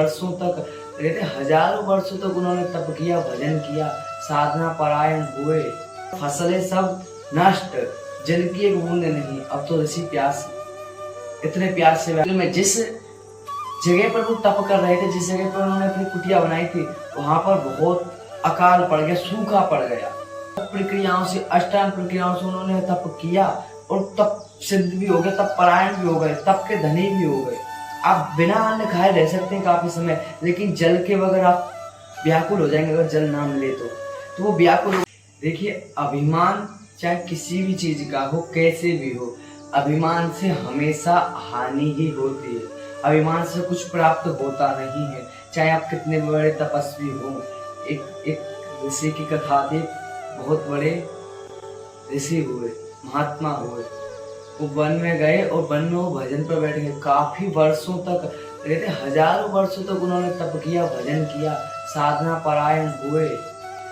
वर्षों तक रहते, हजारों वर्षों तक उन्होंने तप किया, भजन किया, साधना परायण हुए, फसलें सब नष्ट, जल की एक बूंद नहीं। अब तो ऋषि प्यास, इतने प्यास से में जिस जगह पर वो तप कर रहे थे, जिस जगह पर उन्होंने अपनी कुटिया बनाई थी, वहां पर बहुत अकाल पड़ गया, सूखा पड़ गया। प्रक्रियाओं से, अष्टांग प्रक्रियाओं से उन्होंने तप किया और तप सिद्ध भी हो गए, तप परायण भी हो गए, तप के धनी भी हो गए। आप बिना अन्न खाए रह सकते हैं काफी समय, लेकिन जल के बगैर आप व्याकुल हो जाएंगे। अगर जल ना मिले तो वो व्याकुल हो। देखिए, अभिमान चाहे किसी भी चीज का हो, कैसे भी हो, अभिमान से हमेशा हानि ही होती है। अभिमान से कुछ प्राप्त होता नहीं है, चाहे आप कितने बड़े तपस्वी हो। एक ऋषि की कथा थी, बहुत बड़े ऋषि हुए, महात्मा हुए। वो वन में गए और वन में वो भजन पर बैठ गए, काफी वर्षों तक रहते, हजारों वर्षों तक उन्होंने तप किया, भजन किया, साधना परायण हुए।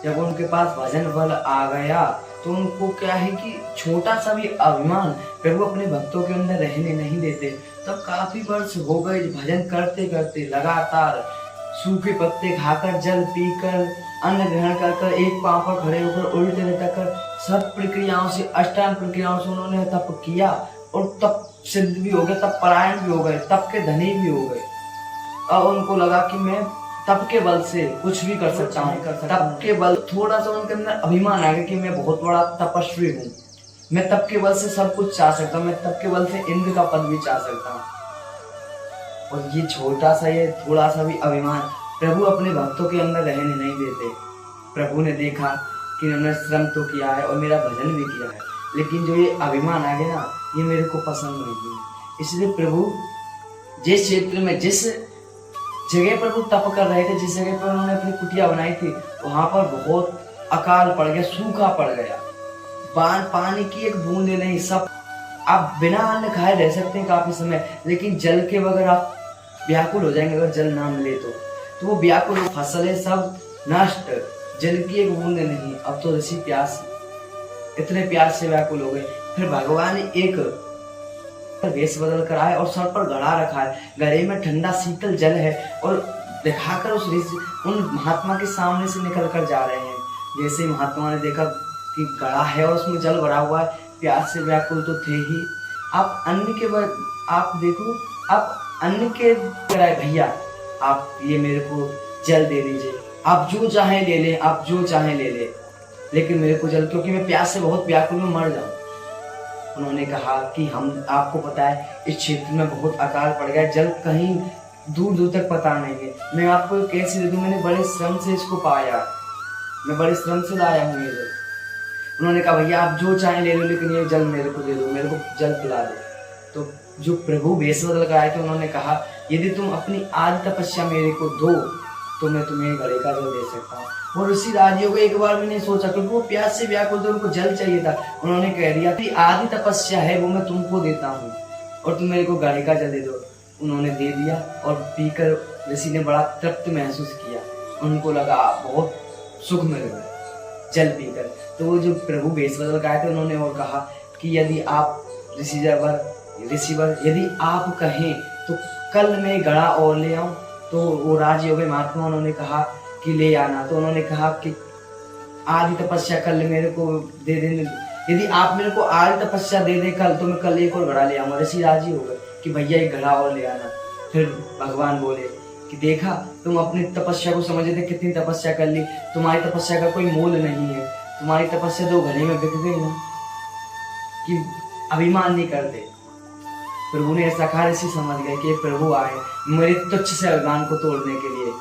जब उनके पास भजन बल आ गया तो उनको क्या है कि छोटा सा भी अभिमान प्रभु अपने भक्तों के अंदर रहने नहीं देते। तब काफी वर्ष हो गए भजन करते करते, लगातार सूखे पत्ते खाकर, जल पीकर, अन्न ग्रहण कर एक पांव पर खड़े होकर, उल्टे लटक, सब प्रक्रियाओं से, अष्टांग प्रक्रियाओं से उन्होंने तप किया और तप सिद्ध भी हो गए, तप परायण भी हो गए, तप के धनी भी हो गए। अब उनको लगा कि मैं तप के बल से कुछ भी कर सकता हूँ। तप के बल, थोड़ा सा उनके अंदर अभिमान आ गया कि मैं बहुत बड़ा तपस्वी हूँ, मैं तप के बल से सब कुछ चाह सकता हूँ, मैं तप के बल से इंद्र का पद भी चाह सकता हूँ। और ये छोटा सा, ये थोड़ा सा भी अभिमान प्रभु अपने भक्तों के अंदर रहने नहीं देते। प्रभु ने देखा कि उन्होंने श्रम तो किया है और मेरा भजन भी किया है, लेकिन जो ये अभिमान आ गया ना, ये मेरे को पसंद नहीं है। इसलिए प्रभु जिस क्षेत्र में, जिस जगह पर वो तप कर रहे थे, जिस जगह पर उन्होंने अपनी कुटिया बनाई थी, वहां पर बहुत अकाल पड़ गया, सूखा पड़ गया, पानी की एक बूंद नहीं। सब आप बिना अन्न खाए रह सकते हैं काफी समय, लेकिन जल के बगैर आप व्याकुल हो जाएंगे। अगर जल ना मिले तो वो व्याकुल, फसलें सब नष्ट, जल की एक बूंद नहीं। अब तो ऋषि प्यास, इतने प्यास से व्याकुल हो गए। फिर भगवान एक वेश बदल कर आए और सर पर घड़ा रखा है, घड़े में ठंडा शीतल जल है, और दिखाकर उस ऋषि, उन महात्मा के सामने से निकल कर जा रहे हैं। जैसे ही महात्मा ने देखा कि घड़ा है और उसमें जल भरा हुआ है, प्यास से व्याकुल तो थे ही। आप अन्न के बाद, आप देखो, आप अन्न के भैया, आप ये मेरे को जल दे दीजिए, आप जो चाहे ले लें, आप जो चाहे ले लें, लेकिन मेरे को जल, क्योंकि मैं प्यास से बहुत व्याकुल में मर जाऊं। उन्होंने कहा कि हम, आपको पता है इस क्षेत्र में बहुत अकाल पड़ गया, जल कहीं दूर दूर तक पता नहीं है, मैं आपको कैसे दे दूं, मैंने बड़े श्रम से इसको पाया, मैं बड़े श्रम से लाया हूँ ये जल। उन्होंने कहा भैया आप जो चाहे ले लो, लेकिन ये जल मेरे को दे दो, मेरे को जल पिला दो। तो जो प्रभु वेश बदल कर आए थे, उन्होंने कहा यदि तुम अपनी आदि तपस्या मेरे को दो तो मैं तुम्हें घड़े का जल दे सकता हूँ। और ऋषि राजी हो गए, एक बार भी नहीं सोचा, क्योंकि वो प्यास से व्याकुल थे, उनको जल चाहिए था। उन्होंने कह दिया कि आदि तपस्या है वो मैं तुमको देता हूँ और तुम मेरे को घड़े का जल दे दो। उन्होंने दे दिया और पीकर ऋषि ने बड़ा तृप्त महसूस किया, उनको लगा बहुत सुख मिल गया जल पीकर। तो वो जो प्रभु वेश बदल के आए थे, उन्होंने और कहा कि यदि आप ऋषिवर यदि आप कहें तो कल मैं घड़ा और ले आऊं। तो वो राजी हो गए महात्मा, उन्होंने कहा कि ले आना। तो उन्होंने कहा कि आदि तपस्या कल मेरे को दे देने, यदि आप मेरे को आदि तपस्या दे दे कल, तो मैं कल एक और घड़ा ले आऊंगा। ऋषि राजी हो गए कि भैया एक घड़ा और ले आना। फिर भगवान बोले कि देखा, तुम अपनी तपस्या को समझते थे, कितनी तपस्या कर ली, तुम्हारी तपस्या का कोई मोल नहीं है, तुम्हारी तपस्या तो घड़े में बिक गई ना, कि अभिमान नहीं करते। प्रभु ने ऐसा कहा, ऋषि समझ गए कि प्रभु आए मेरे तुच्छ से अभिमान को तोड़ने के लिए,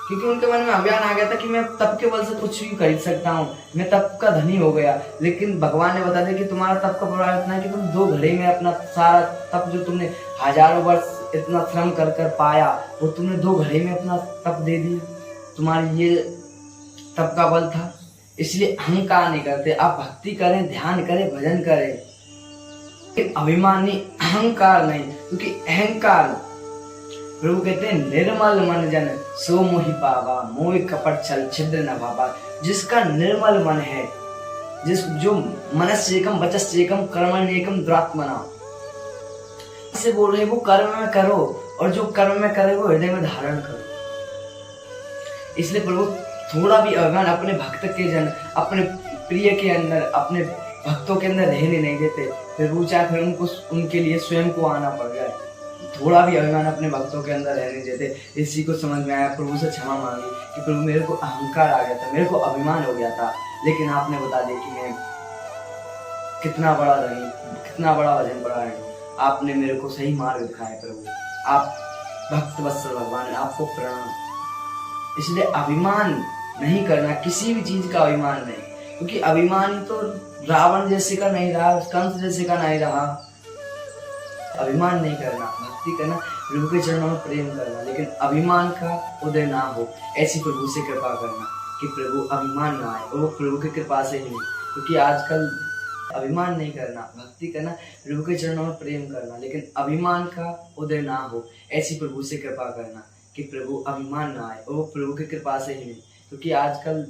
क्योंकि उनके मन में अभिमान आ गया था कि मैं तप के बल से कुछ भी खरीद सकता हूँ, मैं तप का धनी हो गया। लेकिन भगवान ने बता दिया कि तुम्हारा तप का प्रभाव इतना है कि तुम 2 घड़े में अपना सारा तप, जो तुमने हजारों वर्ष इतना श्रम कर कर पाया, वो तुमने 2 घड़े में अपना तप दे दिया। तुम्हारी ये तप का बल था, इसलिए अहंकार नहीं करते। आप भक्ति करें, ध्यान करें, भजन करें, अभिमान नहीं, अहंकार नहीं। क्योंकि अहंकार, प्रभु कहते हैं निर्मल मन जन सो मोहि पावा, मोह कपट छल छिद्र न भावा। जिसका निर्मल मन है, जो मनस्येकम वचस्येकम कर्मण्येकम दुरात्मना से बोल रहे, वो कर्म में करो, और जो कर्म में करे वो हृदय में धारण करो। इसलिए प्रभु थोड़ा भी अभिमान अपने भक्त के जन, अपने प्रिय के अंदर, अपने भक्तों के अंदर रहने नहीं देते। प्रभु चाहे फिर उनको उनके लिए स्वयं को आना पड़ जाए, थोड़ा भी अभिमान अपने भक्तों के अंदर रहने देते। इसी को समझ में आया, प्रभु से क्षमा मांगी कि प्रभु मेरे को अहंकार आ गया था, मेरे को अभिमान हो गया था, लेकिन आपने बता दिया कि मैं कितना बड़ा धनी, कितना बड़ा भजन परायण हूँ। आपने मेरे को सही मार्ग दिखाया प्रभु, आप भक्त वत्सल भगवान, आपको प्रणाम। इसलिए अभिमान नहीं करना, किसी भी चीज का अभिमान नहीं, क्योंकि अभिमान तो रावण जैसे का नहीं रहा, कंस जैसे का नहीं रहा। अभिमान नहीं करना, भक्ति करना, प्रभु के चरणों में प्रेम करना, लेकिन अभिमान का उदय ना हो, ऐसी प्रभु से कृपा करना कि प्रभु अभिमान ना आए, और वो प्रभु की कृपा से ही नहीं। क्योंकि आजकल अभिमान नहीं करना, भक्ति करना, प्रभु के चरणों में प्रेम करना, लेकिन अभिमान का उदय ना हो, ऐसी प्रभु से कृपा करना कि प्रभु अभिमान ना आए, और वो प्रभु की कृपा से ही नहीं। क्योंकि आजकल